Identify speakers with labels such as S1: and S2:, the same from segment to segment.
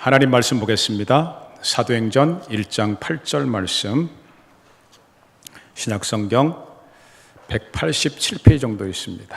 S1: 하나님 말씀 보겠습니다. 사도행전 1장 8절 말씀, 신약성경 187페이지 정도 있습니다.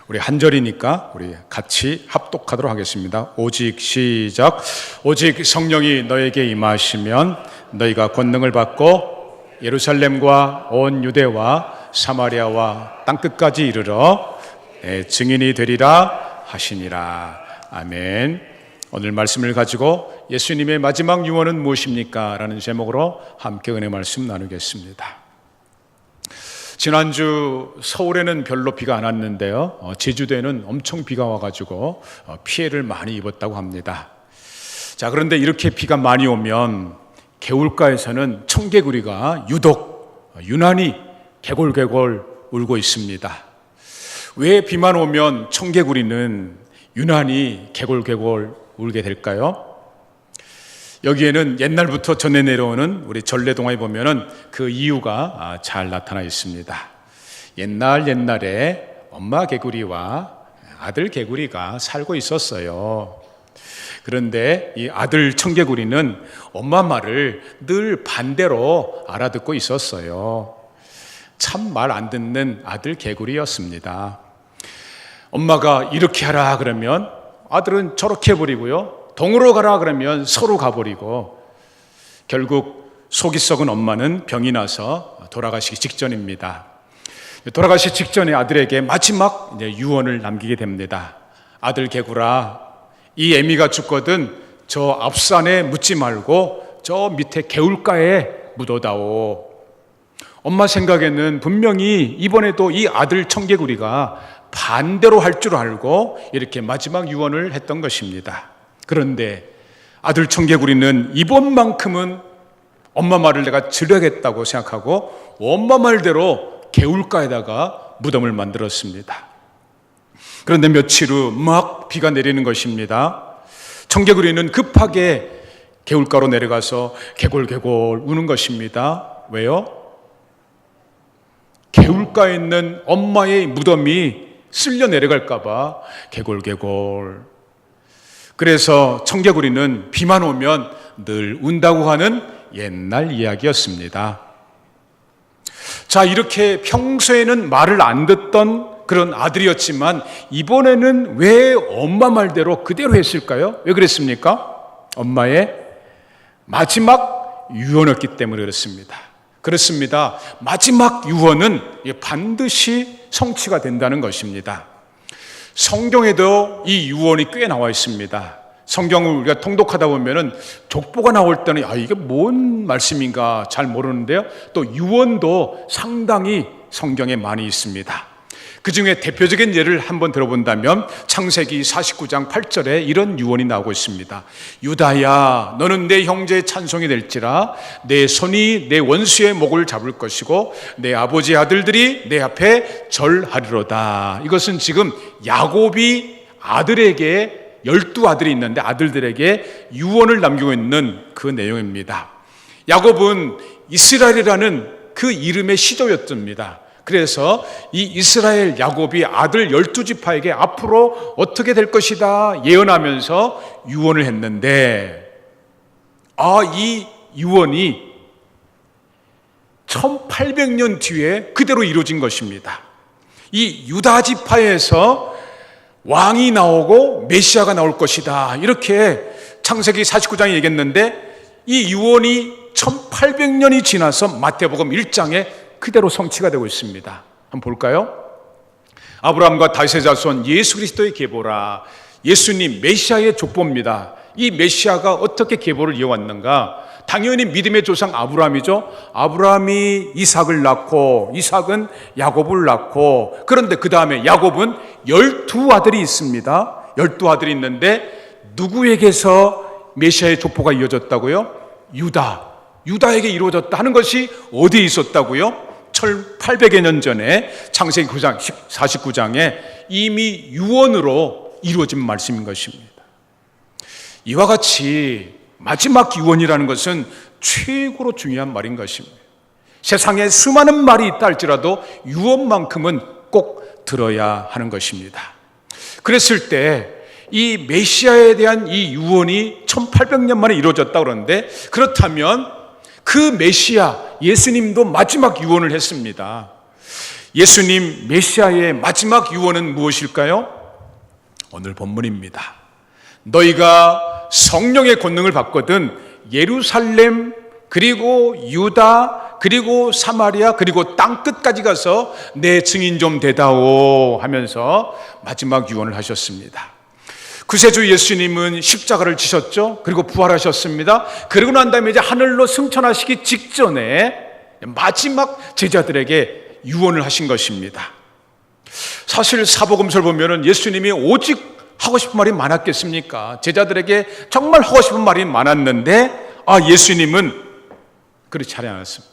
S1: 우리 한 절이니까 우리 같이 합독하도록 하겠습니다. 오직 시작. 오직 성령이 너에게 임하시면 너희가 권능을 받고 예루살렘과 온 유대와 사마리아와 땅끝까지 이르러 내 증인이 되리라 하시니라. 아멘. 오늘 말씀을 가지고 예수님의 마지막 유언은 무엇입니까? 라는 제목으로 함께 은혜 말씀 나누겠습니다. 지난주 서울에는 별로 비가 안 왔는데요, 제주도에는 엄청 비가 와가지고 피해를 많이 입었다고 합니다. 자, 그런데 이렇게 비가 많이 오면 개울가에서는 청개구리가 유난히 개골개골 울고 있습니다. 왜 비만 오면 청개구리는 유난히 개골개골 울게 될까요? 여기에는 옛날부터 전해 내려오는 우리 전래동화에 보면은 그 이유가 잘 나타나 있습니다. 옛날에 엄마 개구리와 아들 개구리가 살고 있었어요. 그런데 이 아들 청개구리는 엄마 말을 늘 반대로 알아듣고 있었어요. 참 말 안 듣는 아들 개구리였습니다. 엄마가 이렇게 하라 그러면 아들은 저렇게 해버리고요, 동으로 가라 그러면 서로 가버리고, 결국 속이 썩은 엄마는 병이 나서 돌아가시기 직전입니다. 돌아가시기 직전에 아들에게 마지막 유언을 남기게 됩니다. 아들 개구라, 이 애미가 죽거든 저 앞산에 묻지 말고 저 밑에 개울가에 묻어다오. 엄마 생각에는 분명히 이번에도 이 아들 청개구리가 반대로 할 줄 알고 이렇게 마지막 유언을 했던 것입니다. 그런데 아들 청개구리는 이번만큼은 엄마 말을 내가 들어야겠다고 생각하고 엄마 말대로 개울가에다가 무덤을 만들었습니다. 그런데 며칠 후 막 비가 내리는 것입니다. 청개구리는 급하게 개울가로 내려가서 개골개골 우는 것입니다. 왜요? 개울가에 있는 엄마의 무덤이 쓸려 내려갈까 봐 개골개골. 그래서 청개구리는 비만 오면 늘 운다고 하는 옛날 이야기였습니다. 자, 이렇게 평소에는 말을 안 듣던 그런 아들이었지만 이번에는 왜 엄마 말대로 그대로 했을까요? 왜 그랬습니까? 엄마의 마지막 유언이었기 때문에 그렇습니다. 그렇습니다. 마지막 유언은 반드시 성취가 된다는 것입니다. 성경에도 이 유언이 꽤 나와 있습니다. 성경을 우리가 통독하다 보면은 족보가 나올 때는 이게 뭔 말씀인가 잘 모르는데요, 또 유언도 상당히 성경에 많이 있습니다. 그 중에 대표적인 예를 한번 들어본다면 창세기 49장 8절에 이런 유언이 나오고 있습니다. 유다야, 너는 내 형제의 찬송이 될지라. 내 손이 내 원수의 목을 잡을 것이고 내 아버지의 아들들이 내 앞에 절하리로다. 이것은 지금 야곱이 아들에게 12아들이 있는데 아들들에게 유언을 남기고 있는 그 내용입니다. 야곱은 이스라엘이라는 그 이름의 시조였습니다. 그래서 이 이스라엘 야곱이 아들 12지파에게 앞으로 어떻게 될 것이다 예언하면서 유언을 했는데, 이 유언이 1800년 뒤에 그대로 이루어진 것입니다. 이 유다 지파에서 왕이 나오고 메시아가 나올 것이다, 이렇게 창세기 49장에 얘기했는데 이 유언이 1800년이 지나서 마태복음 1장에 그대로 성취가 되고 있습니다. 한번 볼까요? 아브라함과 다윗의 자손 예수 그리스도의 계보라. 예수님 메시아의 족보입니다. 이 메시아가 어떻게 계보를 이어왔는가? 당연히 믿음의 조상 아브라함이죠. 아브라함이 이삭을 낳고 이삭은 야곱을 낳고, 그런데 그 다음에 야곱은 12아들이 있습니다. 12아들이 있는데 누구에게서 메시아의 족보가 이어졌다고요? 유다에게 이루어졌다 하는 것이 어디에 있었다고요? 1800여 년 전에 창세기 9장 49장에 이미 유언으로 이루어진 말씀인 것입니다. 이와 같이 마지막 유언이라는 것은 최고로 중요한 말인 것입니다. 세상에 수많은 말이 있다 할지라도 유언만큼은 꼭 들어야 하는 것입니다. 그랬을 때 이 메시아에 대한 이 유언이 1800년 만에 이루어졌다고 그러는데, 그렇다면 그 메시아 예수님도 마지막 유언을 했습니다. 예수님 메시아의 마지막 유언은 무엇일까요? 오늘 본문입니다. 너희가 성령의 권능을 받거든 예루살렘 그리고 유다 그리고 사마리아 그리고 땅 끝까지 가서 내 증인 좀 되다오 하면서 마지막 유언을 하셨습니다. 구세주 예수님은 십자가를 지셨죠. 그리고 부활하셨습니다. 그러고 난 다음에 이제 하늘로 승천하시기 직전에 마지막 제자들에게 유언을 하신 것입니다. 사실 사복음서를 보면은 예수님이 오직 하고 싶은 말이 많았겠습니까? 제자들에게 정말 하고 싶은 말이 많았는데 예수님은 그렇지 않았습니다.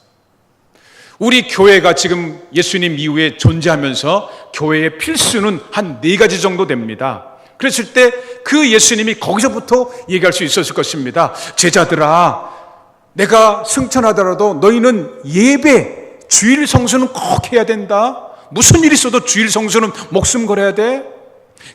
S1: 우리 교회가 지금 예수님 이후에 존재하면서 교회의 필수는 한 4가지 정도 됩니다. 그랬을 때 그 예수님이 거기서부터 얘기할 수 있었을 것입니다. 제자들아, 내가 승천하더라도 너희는 예배, 주일 성수는 꼭 해야 된다. 무슨 일이 있어도 주일 성수는 목숨 걸어야 돼.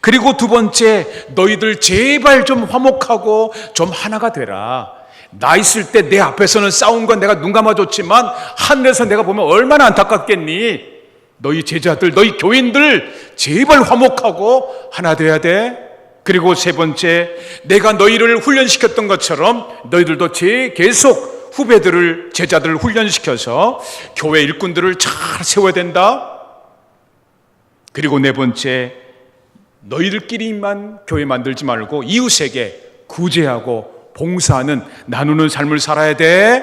S1: 그리고 2번째, 너희들 제발 좀 화목하고 좀 하나가 되라. 나 있을 때 내 앞에서는 싸운 건 내가 눈 감아줬지만 하늘에서 내가 보면 얼마나 안타깝겠니. 너희 제자들, 너희 교인들 제발 화목하고 하나 돼야 돼. 그리고 3번째, 내가 너희를 훈련시켰던 것처럼 너희들도 계속 후배들을, 제자들을 훈련시켜서 교회 일꾼들을 잘 세워야 된다. 그리고 4번째, 너희들끼리만 교회 만들지 말고 이웃에게 구제하고 봉사하는, 나누는 삶을 살아야 돼.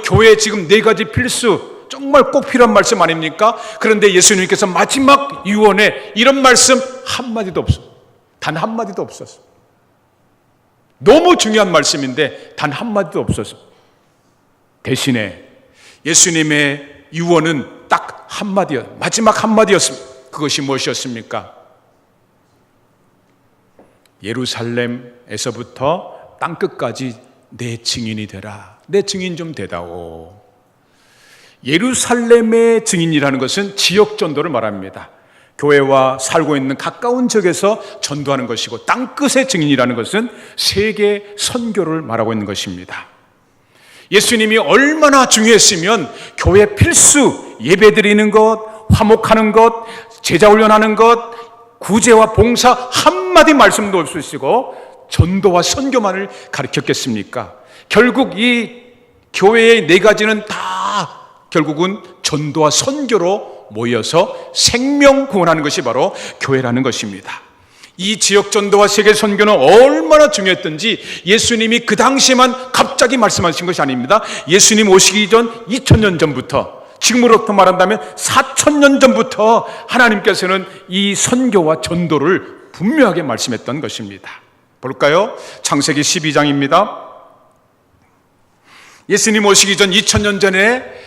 S1: 교회 지금 4가지 필수, 정말 꼭 필요한 말씀 아닙니까? 그런데 예수님께서 마지막 유언에 이런 말씀 한마디도 없어. 단 한마디도 없었어. 너무 중요한 말씀인데 단 한마디도 없었어. 대신에 예수님의 유언은 딱 한마디였, 마지막 한마디였습니다. 그것이 무엇이었습니까? 예루살렘에서부터 땅끝까지 내 증인이 되라. 내 증인 좀 되다오. 예루살렘의 증인이라는 것은 지역 전도를 말합니다. 교회와 살고 있는 가까운 지역에서 전도하는 것이고, 땅끝의 증인이라는 것은 세계 선교를 말하고 있는 것입니다. 예수님이 얼마나 중요했으면 교회 필수, 예배드리는 것, 화목하는 것, 제자훈련하는 것, 구제와 봉사 한마디 말씀도 없으시고 전도와 선교만을 가르쳤겠습니까? 결국 이 교회의 4가지는 다 결국은 전도와 선교로 모여서 생명 구원하는 것이 바로 교회라는 것입니다. 이 지역 전도와 세계 선교는 얼마나 중요했던지 예수님이 그 당시에만 갑자기 말씀하신 것이 아닙니다. 예수님 오시기 전 2000년 전부터, 지금으로부터 말한다면 4000년 전부터 하나님께서는 이 선교와 전도를 분명하게 말씀했던 것입니다. 볼까요? 창세기 12장입니다. 예수님 오시기 전 2000년 전에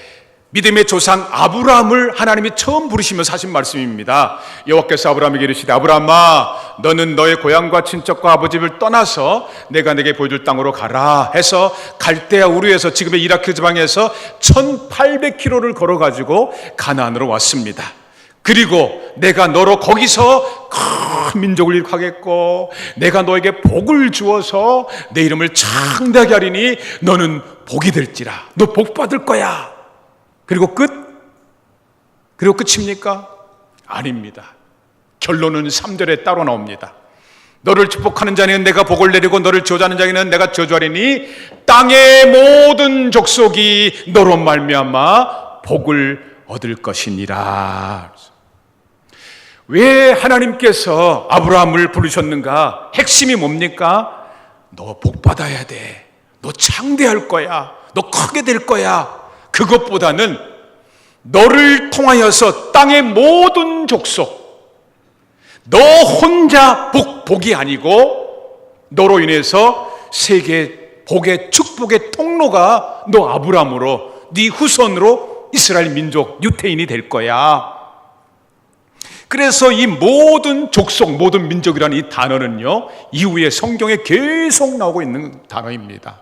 S1: 믿음의 조상 아브라함을 하나님이 처음 부르시면서 하신 말씀입니다. 여호와께서 아브라함에게 이르시되, 아브라함아, 너는 너의 고향과 친척과 아버지 집을 떠나서 내가 내게 보여줄 땅으로 가라 해서 갈대아 우르에서, 지금의 이라크 지방에서 1800km를 걸어가지고 가나안으로 왔습니다. 그리고 내가 너로 거기서 큰 민족을 일으키겠고 내가 너에게 복을 주어서 내 이름을 창대하게 하리니 너는 복이 될지라. 너 복 받을 거야. 그리고 끝? 그리고 끝입니까? 아닙니다. 결론은 3절에 따로 나옵니다. 너를 축복하는 자에게는 내가 복을 내리고 너를 저주하는 자에게는 내가 저주하리니 땅의 모든 족속이 너로 말미암아 복을 얻을 것이니라. 왜 하나님께서 아브라함을 부르셨는가? 핵심이 뭡니까? 너 복 받아야 돼. 너 창대할 거야. 너 크게 될 거야. 그것보다는 너를 통하여서 땅의 모든 족속, 너 혼자 복이 아니고 너로 인해서 세계 복의 축복의 통로가 너 아브라함으로, 네 후손으로 이스라엘 민족 유태인이 될 거야. 그래서 이 모든 족속, 모든 민족이라는 이 단어는요, 이후에 성경에 계속 나오고 있는 단어입니다.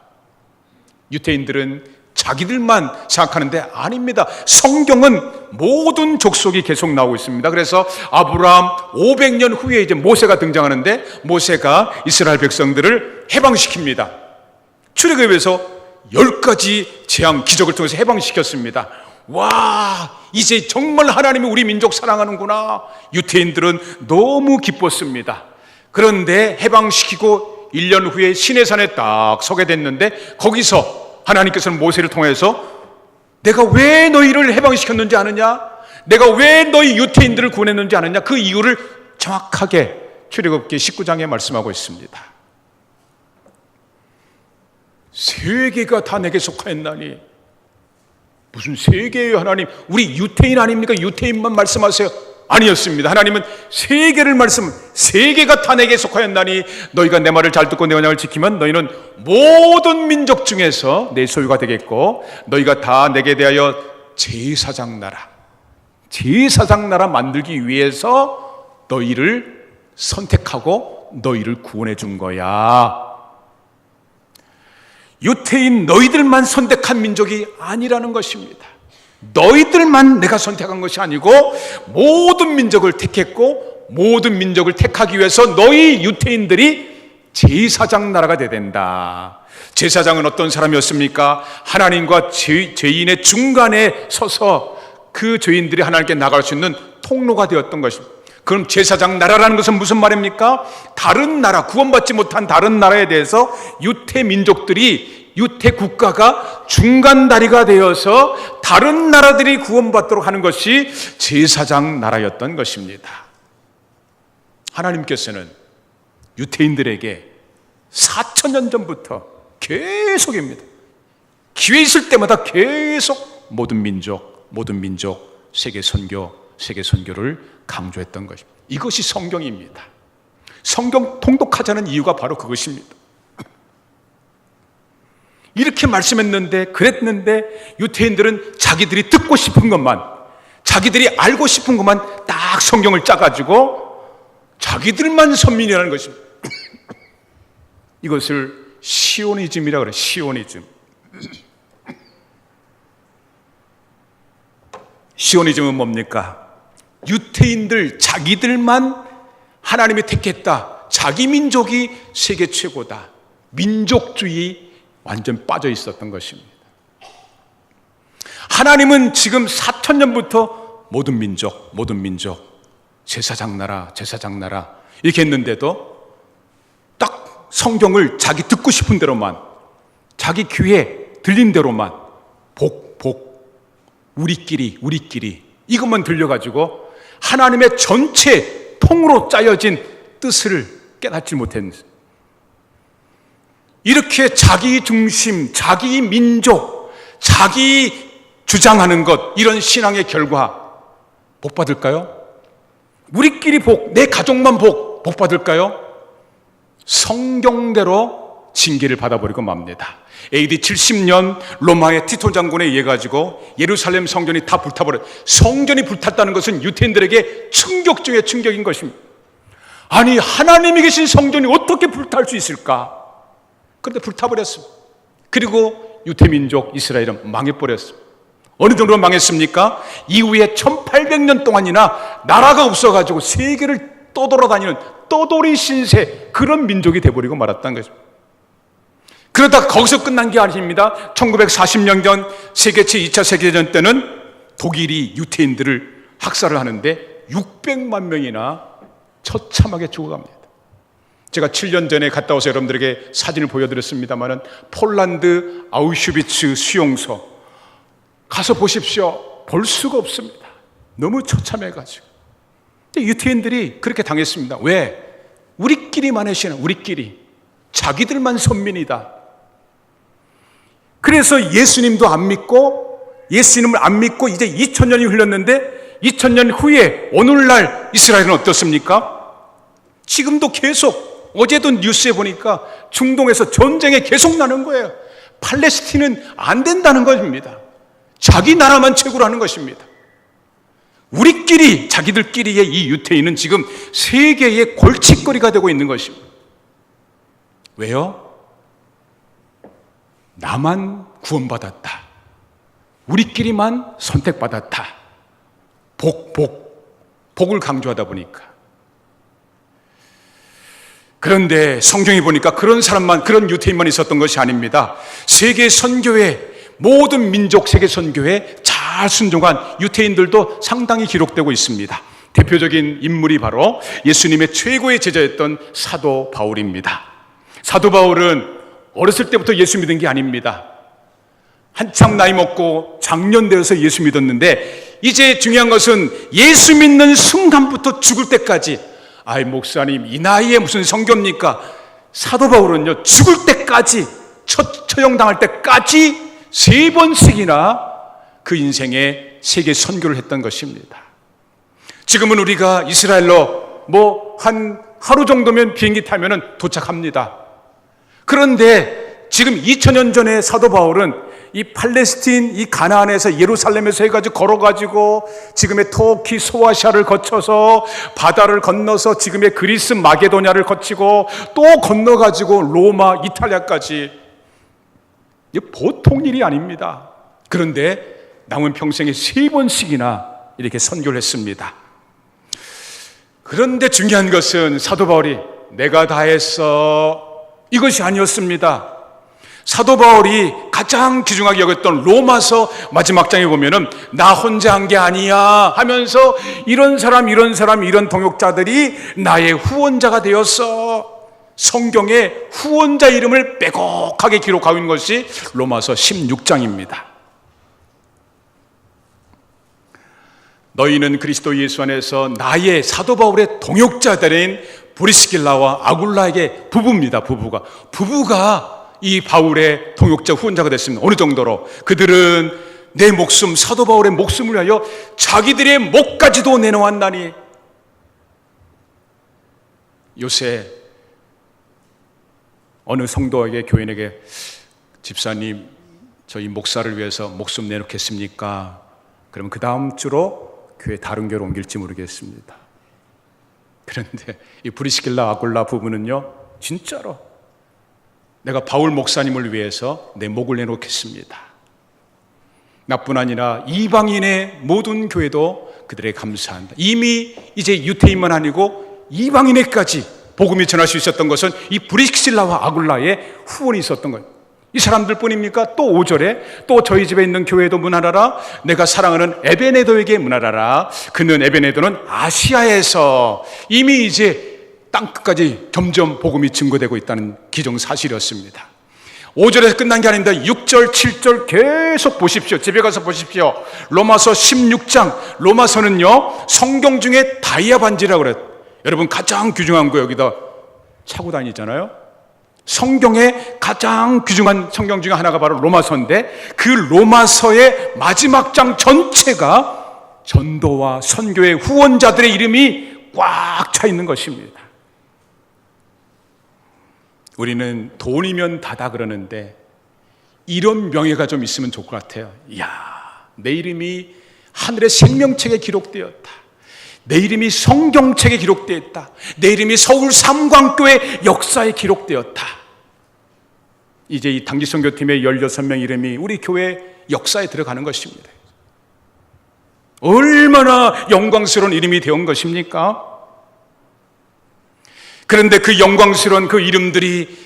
S1: 유태인들은 자기들만 생각하는데 아닙니다. 성경은 모든 족속이 계속 나오고 있습니다. 그래서 아브라함 500년 후에 이제 모세가 등장하는데 모세가 이스라엘 백성들을 해방시킵니다. 출애굽에서 10가지 재앙 기적을 통해서 해방시켰습니다. 와, 이제 정말 하나님이 우리 민족 사랑하는구나. 유태인들은 너무 기뻤습니다. 그런데 해방시키고 1년 후에 시내산에 딱 서게 됐는데 거기서 하나님께서는 모세를 통해서 내가 왜 너희를 해방시켰는지 아느냐? 내가 왜 너희 유태인들을 구원했는지 아느냐? 그 이유를 정확하게 출애굽기 19장에 말씀하고 있습니다. 세계가 다 내게 속하였나니. 무슨 세계예요, 하나님? 우리 유태인 아닙니까? 유태인만 말씀하세요. 아니었습니다. 하나님은 세계를 세계가 다 내게 속하였나니 너희가 내 말을 잘 듣고 내 언약을 지키면 너희는 모든 민족 중에서 내 소유가 되겠고 너희가 다 내게 대하여 제사장 나라 만들기 위해서 너희를 선택하고 너희를 구원해 준 거야. 유태인 너희들만 선택한 민족이 아니라는 것입니다. 너희들만 내가 선택한 것이 아니고 모든 민족을 택했고 모든 민족을 택하기 위해서 너희 유태인들이 제사장 나라가 돼야 된다. 제사장은 어떤 사람이었습니까? 하나님과 죄인의 중간에 서서 그 죄인들이 하나님께 나갈 수 있는 통로가 되었던 것입니다. 그럼 제사장 나라라는 것은 무슨 말입니까? 다른 나라, 구원받지 못한 다른 나라에 대해서 유태 민족들이, 유태 국가가 중간 다리가 되어서 다른 나라들이 구원받도록 하는 것이 제사장 나라였던 것입니다. 하나님께서는 유태인들에게 4,000년 전부터 계속입니다. 기회 있을 때마다 계속 모든 민족, 세계 선교를 강조했던 것입니다. 이것이 성경입니다. 성경 통독하자는 이유가 바로 그것입니다. 이렇게 말씀했는데, 그랬는데 유태인들은 자기들이 듣고 싶은 것만, 자기들이 알고 싶은 것만 딱 성경을 짜가지고 자기들만 선민이라는 것입니다. 이것을 시오니즘이라고 그래요. 시오니즘. 시오니즘은 뭡니까? 유태인들 자기들만 하나님이 택했다. 자기 민족이 세계 최고다. 민족주의 완전 빠져 있었던 것입니다. 하나님은 지금 4,000년부터 모든 민족, 제사장 나라 이렇게 했는데도 딱 성경을 자기 듣고 싶은 대로만, 자기 귀에 들린 대로만 우리끼리 이것만 들려가지고 하나님의 전체 통으로 짜여진 뜻을 깨닫지 못했는데, 이렇게 자기 중심, 자기 민족, 자기 주장하는 것, 이런 신앙의 결과 복 받을까요? 우리끼리 내 가족만 복 받을까요? 성경대로 징계를 받아버리고 맙니다. AD 70년 로마의 티토 장군에 의해 가지고 예루살렘 성전이 다 불타버려. 성전이 불탔다는 것은 유태인들에게 충격 중에 충격인 것입니다. 아니, 하나님이 계신 성전이 어떻게 불탈 수 있을까? 그런데 불타버렸습니다. 그리고 유태민족 이스라엘은 망해버렸습니다. 어느 정도로 망했습니까? 이후에 1800년 동안이나 나라가 없어가지고 세계를 떠돌아다니는 떠돌이 신세, 그런 민족이 돼버리고 말았다는 것입니다. 그러다 거기서 끝난 게 아닙니다. 1940년 전 세계 제2차 세계대전 때는 독일이 유태인들을 학살을 하는데 600만 명이나 처참하게 죽어갑니다. 제가 7년 전에 갔다 와서 여러분들에게 사진을 보여드렸습니다만 폴란드 아우슈비츠 수용소 가서 보십시오. 볼 수가 없습니다. 너무 처참해가지고. 근데 유태인들이 그렇게 당했습니다. 왜? 우리끼리만의 신앙, 우리끼리. 자기들만 선민이다. 그래서 예수님을 안 믿고 이제 2000년이 흘렀는데 2000년 후에 오늘날 이스라엘은 어떻습니까? 지금도 계속, 어제도 뉴스에 보니까 중동에서 전쟁이 계속 나는 거예요. 팔레스틴은 안 된다는 것입니다. 자기 나라만 최고라는 것입니다. 우리끼리, 자기들끼리의 이 유태인은 지금 세계의 골칫거리가 되고 있는 것입니다. 왜요? 나만 구원받았다. 우리끼리만 선택받았다. 복을 강조하다 보니까. 그런데 성경에 보니까 그런 사람만, 그런 유태인만 있었던 것이 아닙니다. 세계 선교회, 모든 민족 세계 선교회 잘 순종한 유태인들도 상당히 기록되고 있습니다. 대표적인 인물이 바로 예수님의 최고의 제자였던 사도 바울입니다. 사도 바울은 어렸을 때부터 예수 믿은 게 아닙니다. 한참 나이 먹고 장년 되어서 예수 믿었는데, 이제 중요한 것은 예수 믿는 순간부터 죽을 때까지, 아이 목사님 이 나이에 무슨 선교입니까? 사도 바울은요, 죽을 때까지, 처형당할 때까지 3번씩이나 그 인생에 세계 선교를 했던 것입니다. 지금은 우리가 이스라엘로 한 하루 정도면 비행기 타면은 도착합니다. 그런데 지금 2000년 전에 사도 바울은 이 팔레스틴, 이 가나안에서 예루살렘에서 해가지고 걸어가지고 지금의 터키 소아시아를 거쳐서 바다를 건너서 지금의 그리스 마게도냐를 거치고 또 건너가지고 로마, 이탈리아까지, 이게 보통 일이 아닙니다. 그런데 남은 평생에 3번씩이나 이렇게 선교를 했습니다. 그런데 중요한 것은 사도 바울이 내가 다 했어, 이것이 아니었습니다. 사도 바울이 가장 귀중하게 여겼던 로마서 마지막 장에 보면은 나 혼자 한 게 아니야 하면서 이런 사람 이런 동역자들이 나의 후원자가 되었어. 성경에 후원자 이름을 빼곡하게 기록하고 있는 것이 로마서 16장입니다. 너희는 그리스도 예수 안에서 나의 사도 바울의 동역자들인 브리스길라와 아굴라에게 부부가 이 바울의 동역자 후원자가 됐습니다. 어느 정도로 그들은 내 목숨, 사도 바울의 목숨을 위하여 자기들의 목까지도 내놓았나니. 요새 어느 성도에게, 교인에게 집사님 저희 목사를 위해서 목숨 내놓겠습니까? 그러면 그 다음 주로 교회 다른 교회로 옮길지 모르겠습니다. 그런데 이 브리스길라 아굴라 부부는요, 진짜로 내가 바울 목사님을 위해서 내 목을 내놓겠습니다. 나뿐 아니라 이방인의 모든 교회도 그들에게 감사한다. 이미 이제 유태인만 아니고 이방인에까지 복음이 전할 수 있었던 것은 이 브리스길라와 아굴라의 후원이 있었던 거예요. 이 사람들 뿐입니까? 또 5절에 또 저희 집에 있는 교회도 문하라라. 내가 사랑하는 에베네도에게 문하라라. 그는 에베네도는 아시아에서 이미 이제 땅끝까지 점점 복음이 증거되고 있다는 기정사실이었습니다. 5절에서 끝난 게 아닌데 6절, 7절 계속 보십시오. 집에 가서 보십시오. 로마서 16장, 로마서는요 성경 중에 다이아 반지라고 그래요. 여러분 가장 귀중한 거 여기다 차고 다니잖아요. 성경의 가장 귀중한 성경 중에 하나가 바로 로마서인데, 그 로마서의 마지막 장 전체가 전도와 선교의 후원자들의 이름이 꽉 차 있는 것입니다. 우리는 돈이면 다다 그러는데 이런 명예가 좀 있으면 좋을 것 같아요. 이야, 내 이름이 하늘의 생명책에 기록되었다. 내 이름이 성경책에 기록되었다. 내 이름이 서울 삼광교회 역사에 기록되었다. 이제 이 단기선교팀의 16명 이름이 우리 교회 역사에 들어가는 것입니다. 얼마나 영광스러운 이름이 되온 것입니까? 그런데 그 영광스러운 그 이름들이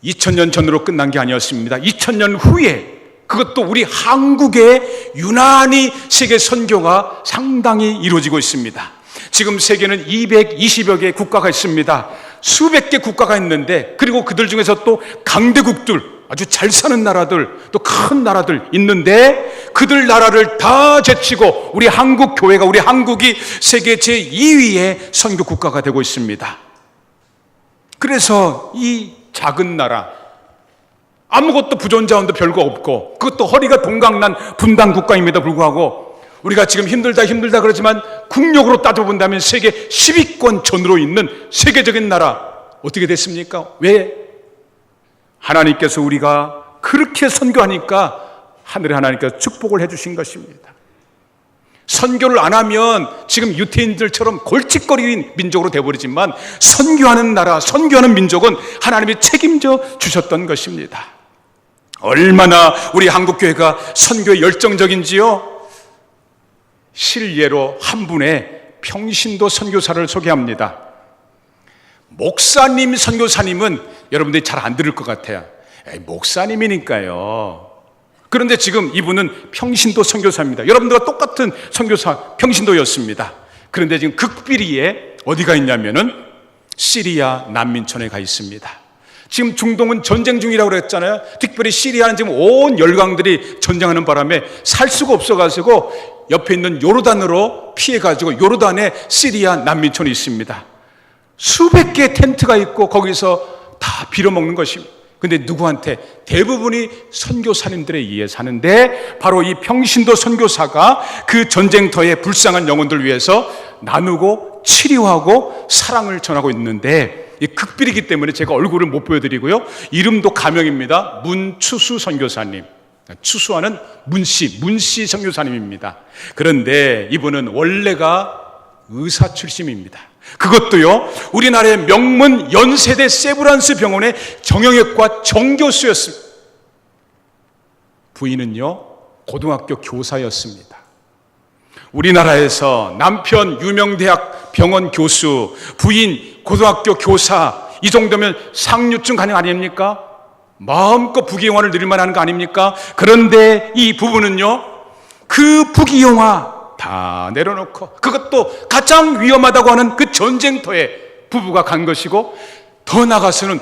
S1: 2000년 전으로 끝난 게 아니었습니다. 2000년 후에 그것도 우리 한국에 유난히 세계 선교가 상당히 이루어지고 있습니다. 지금 세계는 220여 개의 국가가 있습니다. 수백 개 국가가 있는데, 그리고 그들 중에서 또 강대국들, 아주 잘 사는 나라들, 또 큰 나라들 있는데, 그들 나라를 다 제치고 우리 한국 교회가, 우리 한국이 세계 제2위의 선교 국가가 되고 있습니다. 그래서 이 작은 나라, 아무것도 부존자원도 별거 없고, 그것도 허리가 동강난 분단 국가임에도 불구하고 우리가 지금 힘들다 그러지만 국력으로 따져본다면 세계 10위권 전으로 있는 세계적인 나라 어떻게 됐습니까? 왜? 하나님께서 우리가 그렇게 선교하니까 하늘의 하나님께서 축복을 해주신 것입니다. 선교를 안 하면 지금 유태인들처럼 골칫거리인 민족으로 되어버리지만, 선교하는 나라, 선교하는 민족은 하나님이 책임져 주셨던 것입니다. 얼마나 우리 한국교회가 선교에 열정적인지요. 실예로 한 분의 평신도 선교사를 소개합니다. 목사님 선교사님은 여러분들이 잘 안 들을 것 같아요. 목사님이니까요. 그런데 지금 이분은 평신도 선교사입니다. 여러분들과 똑같은 선교사 평신도였습니다. 그런데 지금 극비리에 어디가 있냐면은 시리아 난민촌에 가 있습니다. 지금 중동은 전쟁 중이라고 그랬잖아요. 특별히 시리아는 지금 온 열강들이 전쟁하는 바람에 살 수가 없어가지고 옆에 있는 요르단으로 피해가지고 요르단에 시리아 난민촌이 있습니다. 수백 개의 텐트가 있고 거기서 다 빌어먹는 것입니다. 근데 누구한테? 대부분이 선교사님들에 의해 사는데 바로 이 평신도 선교사가 그 전쟁터의 불쌍한 영혼들 위해서 나누고 치료하고 사랑을 전하고 있는데, 이 극비리기 때문에 제가 얼굴을 못 보여드리고요. 이름도 가명입니다. 문추수 선교사님. 추수하는 문씨 선교사님입니다. 그런데 이분은 원래가 의사 출신입니다. 그것도요, 우리나라의 명문 연세대 세브란스 병원의 정형외과 정교수였습니다. 부인은요, 고등학교 교사였습니다. 우리나라에서 남편 유명대학 병원 교수, 부인 고등학교 교사, 이 정도면 상류층 가능 아닙니까? 마음껏 부귀영화를 누릴만 하는 거 아닙니까? 그런데 이 부부는요, 그 부귀영화 다 내려놓고, 그것도 가장 위험하다고 하는 그 전쟁터에 부부가 간 것이고, 더 나아가서는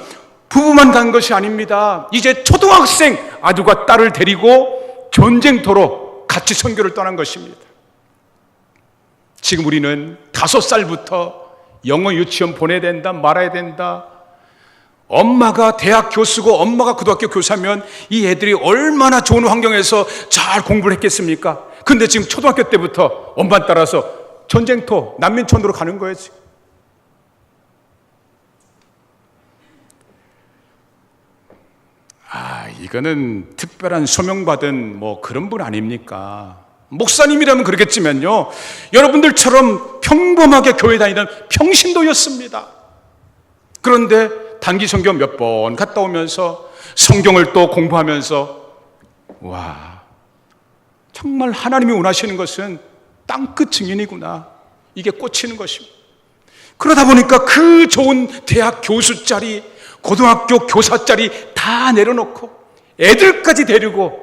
S1: 부부만 간 것이 아닙니다. 이제 초등학생 아들과 딸을 데리고 전쟁터로 같이 선교를 떠난 것입니다. 지금 우리는 5살부터 영어 유치원 보내야 된다, 말아야 된다. 엄마가 대학 교수고 엄마가 고등학교 교사면 이 애들이 얼마나 좋은 환경에서 잘 공부를 했겠습니까? 근데 지금 초등학교 때부터 엄마 따라서 전쟁터, 난민촌으로 가는 거예요, 지금. 이거는 특별한 소명받은 그런 분 아닙니까? 목사님이라면 그러겠지만요, 여러분들처럼 평범하게 교회 다니던 평신도였습니다. 그런데 단기 선교 몇 번 갔다 오면서 성경을 또 공부하면서, 와, 정말 하나님이 원하시는 것은 땅끝 증인이구나, 이게 꽂히는 것입니다. 그러다 보니까 그 좋은 대학 교수 자리, 고등학교 교사 자리 다 내려놓고 애들까지 데리고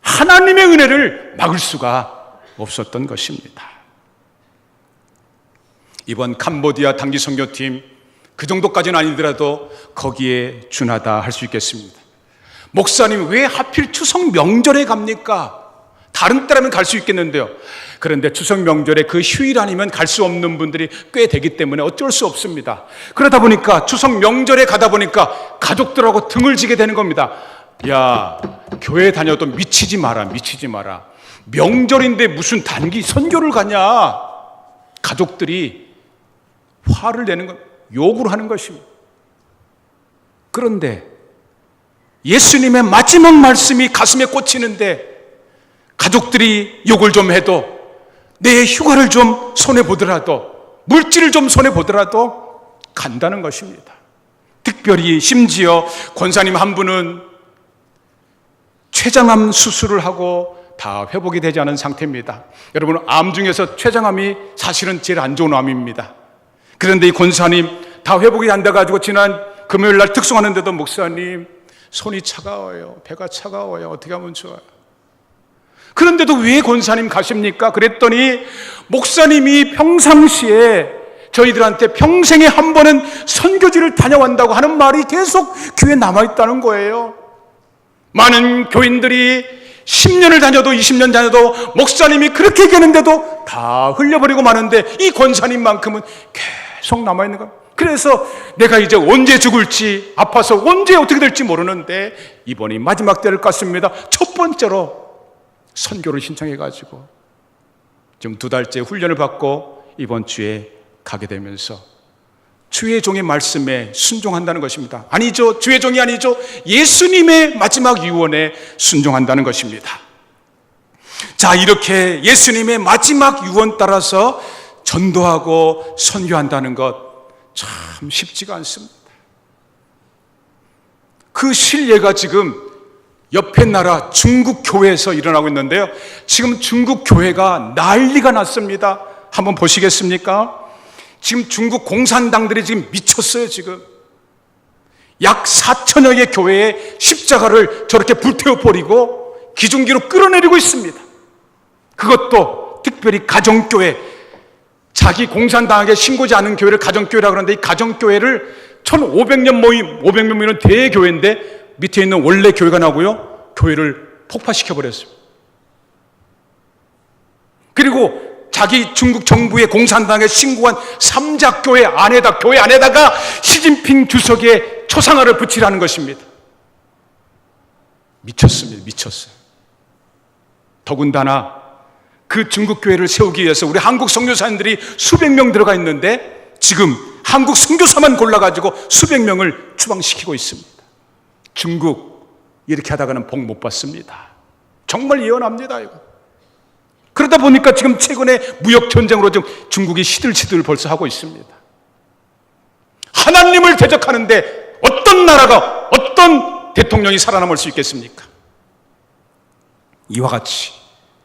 S1: 하나님의 은혜를 막을 수가 없었던 것입니다. 이번 캄보디아 단기 선교팀, 그 정도까지는 아니더라도 거기에 준하다 할 수 있겠습니다. 목사님 왜 하필 추석 명절에 갑니까? 다른 때라면 갈 수 있겠는데요. 그런데 추석 명절에 그 휴일 아니면 갈 수 없는 분들이 꽤 되기 때문에 어쩔 수 없습니다. 그러다 보니까 추석 명절에 가다 보니까 가족들하고 등을 지게 되는 겁니다. 야, 교회 다녀도 미치지 마라. 명절인데 무슨 단기 선교를 가냐. 가족들이 화를 내는 것, 욕을 하는 것입니다. 그런데 예수님의 마지막 말씀이 가슴에 꽂히는데 가족들이 욕을 좀 해도, 내 휴가를 좀 손해보더라도, 물질을 좀 손해보더라도 간다는 것입니다. 특별히 심지어 권사님 한 분은 췌장암 수술을 하고 다 회복이 되지 않은 상태입니다. 여러분, 암 중에서 췌장암이 사실은 제일 안 좋은 암입니다. 그런데 이 권사님 다 회복이 안 돼가지고 지난 금요일 날 특송하는데도, 목사님 손이 차가워요, 배가 차가워요, 어떻게 하면 좋아요? 그런데도 왜 권사님 가십니까? 그랬더니 목사님이 평상시에 저희들한테 평생에 한 번은 선교지를 다녀간다고 하는 말이 계속 귀에 남아있다는 거예요. 많은 교인들이 10년을 다녀도 20년 다녀도 목사님이 그렇게 얘기하는데도 다 흘려버리고 마는데, 이 권사님만큼은 계속 남아있는 거예요. 그래서 내가 이제 언제 죽을지, 아파서 언제 어떻게 될지 모르는데 이번이 마지막 때를 같습니다. 첫 번째로 선교를 신청해가지고 지금 2달째 훈련을 받고 이번 주에 가게 되면서 주의 종의 말씀에 순종한다는 것입니다. 아니죠, 주의 종이 아니죠, 예수님의 마지막 유언에 순종한다는 것입니다. 자, 이렇게 예수님의 마지막 유언 따라서 전도하고 선교한다는 것 참 쉽지가 않습니다. 그 그 실례가 지금 옆에 나라 중국 교회에서 일어나고 있는데요. 지금 중국 교회가 난리가 났습니다. 한번 보시겠습니까? 지금 중국 공산당들이 지금 미쳤어요. 지금 약 4천여 개 교회에 십자가를 저렇게 불태워버리고 기중기로 끌어내리고 있습니다. 그것도 특별히 가정교회, 자기 공산당에게 신고지 않은 교회를 가정교회라고 그러는데, 이 가정교회를 1500년 모임, 500명 모이는 대교회인데 밑에 있는 원래 교회가 나오고요, 교회를 폭파시켜버렸어요. 그리고 자기 중국 정부의 공산당에 신고한 삼자교회 안에다, 교회 안에다가 시진핑 주석의 초상화를 붙이라는 것입니다. 미쳤습니다. 미쳤어요. 더군다나 그 중국 교회를 세우기 위해서 우리 한국 선교사님들이 수백 명 들어가 있는데 지금 한국 선교사만 골라가지고 수백 명을 추방시키고 있습니다. 중국 이렇게 하다가는 복 못 받습니다. 정말 예언합니다, 이거. 그러다 보니까 지금 최근에 무역 전쟁으로 지금 중국이 시들시들 벌써 하고 있습니다. 하나님을 대적하는데 어떤 나라가, 어떤 대통령이 살아남을 수 있겠습니까? 이와 같이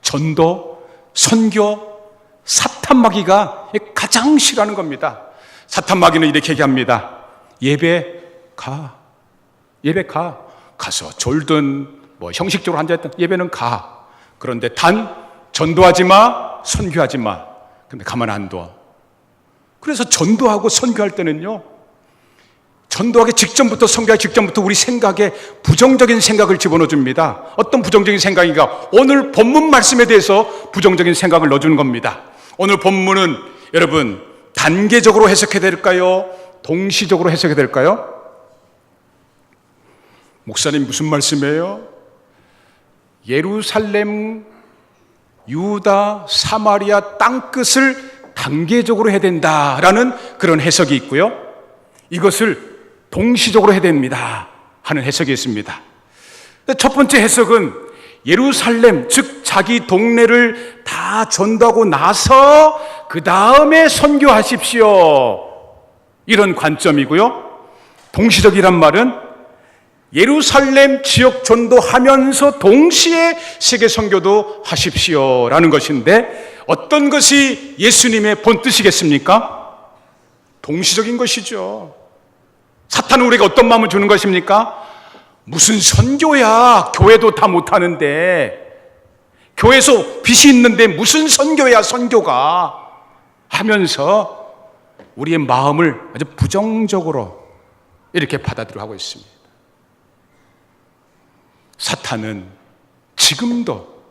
S1: 전도, 선교, 사탄마귀가 가장 싫어하는 겁니다. 사탄마귀는 이렇게 얘기합니다. 예배 가. 가서 졸든 뭐 형식적으로 앉아있든 예배는 가. 그런데 단 전도하지 마, 선교하지 마. 근데 가만 안 둬. 그래서 전도하고 선교할 때는요, 전도하기 직전부터, 선교하기 직전부터 우리 생각에 부정적인 생각을 집어넣어 줍니다. 어떤 부정적인 생각인가? 오늘 본문 말씀에 대해서 부정적인 생각을 넣어주는 겁니다. 오늘 본문은 여러분 단계적으로 해석해야 될까요? 동시적으로 해석해야 될까요? 목사님 무슨 말씀이에요? 예루살렘, 유다, 사마리아 땅끝을 단계적으로 해야 된다라는 그런 해석이 있고요, 이것을 동시적으로 해야 됩니다 하는 해석이 있습니다. 첫 번째 해석은 예루살렘, 즉 자기 동네를 다 전도하고 나서 그 다음에 선교하십시오, 이런 관점이고요. 동시적이란 말은 예루살렘 지역 전도하면서 동시에 세계 선교도 하십시오라는 것인데, 어떤 것이 예수님의 본뜻이겠습니까? 동시적인 것이죠. 사탄은 우리가 어떤 마음을 주는 것입니까? 무슨 선교야, 교회도 다 못하는데, 교회에서 빚이 있는데 무슨 선교야, 선교가 하면서 우리의 마음을 아주 부정적으로 이렇게 받아들여 하고 있습니다. 사탄은 지금도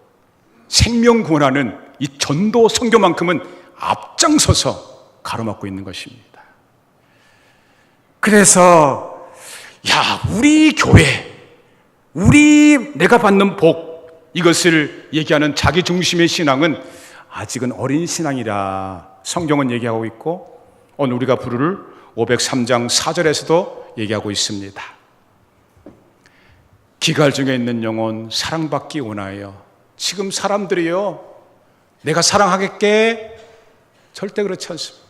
S1: 생명 구원하는 이 전도 선교만큼은 앞장서서 가로막고 있는 것입니다. 그래서 우리 교회, 내가 받는 복, 이것을 얘기하는 자기 중심의 신앙은 아직은 어린 신앙이라 성경은 얘기하고 있고, 오늘 우리가 부를 503장 4절에서도 얘기하고 있습니다. 기갈 중에 있는 영혼 사랑받기 원하여. 지금 사람들이요, 내가 사랑하겠게, 절대 그렇지 않습니다.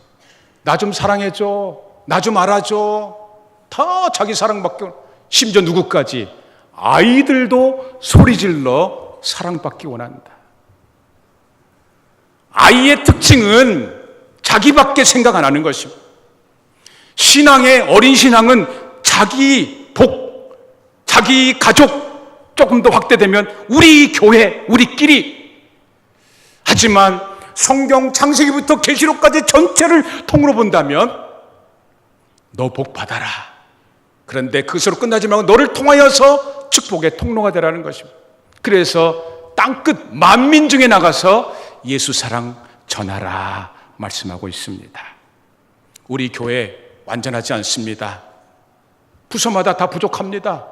S1: 나 좀 사랑해줘, 나 좀 알아줘, 다 자기 사랑받기, 심지어 누구까지, 아이들도 소리질러 사랑받기 원한다. 아이의 특징은 자기밖에 생각 안 하는 것입니다. 신앙의 어린 신앙은 자기 복, 자기 가족 조금 더 확대되면 우리 교회, 우리끼리. 하지만 성경 창세기부터 계시록까지 전체를 통으로 본다면 너 복 받아라. 그런데 그것으로 끝나지 말고 너를 통하여서 축복의 통로가 되라는 것입니다. 그래서 땅끝 만민 중에 나가서 예수 사랑 전하라 말씀하고 있습니다. 우리 교회 완전하지 않습니다. 부서마다 다 부족합니다.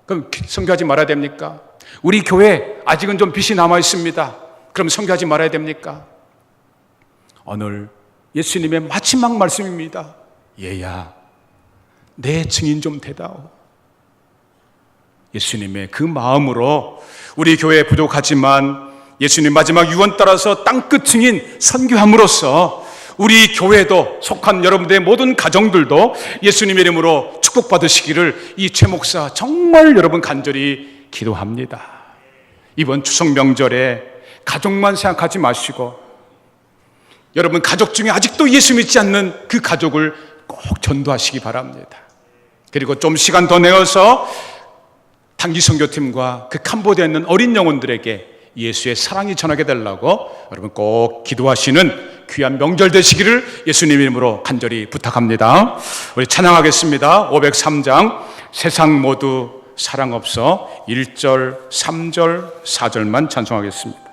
S1: 그럼 선교하지 말아야 됩니까? 우리 교회 아직은 좀 빚이 남아 있습니다. 그럼 선교하지 말아야 됩니까? 오늘 예수님의 마지막 말씀입니다. 얘야, 내 증인 좀 되다오. 예수님의 그 마음으로 우리 교회 부족하지만 예수님 마지막 유언 따라서 땅끝 증인 선교함으로써 우리 교회도 속한 여러분들의 모든 가정들도 예수님의 이름으로 축복받으시기를 이 최 목사 정말 여러분 간절히 기도합니다. 이번 추석 명절에 가족만 생각하지 마시고 여러분 가족 중에 아직도 예수 믿지 않는 그 가족을 꼭 전도하시기 바랍니다. 그리고 좀 시간 더 내어서 단기 선교팀과 그 캄보디아에 있는 어린 영혼들에게 예수의 사랑이 전하게 되려고 여러분 꼭 기도하시는 귀한 명절 되시기를 예수님 이름으로 간절히 부탁합니다. 우리 찬양하겠습니다. 503장 세상 모두 사랑 없어 1절, 3절, 4절만 찬송하겠습니다.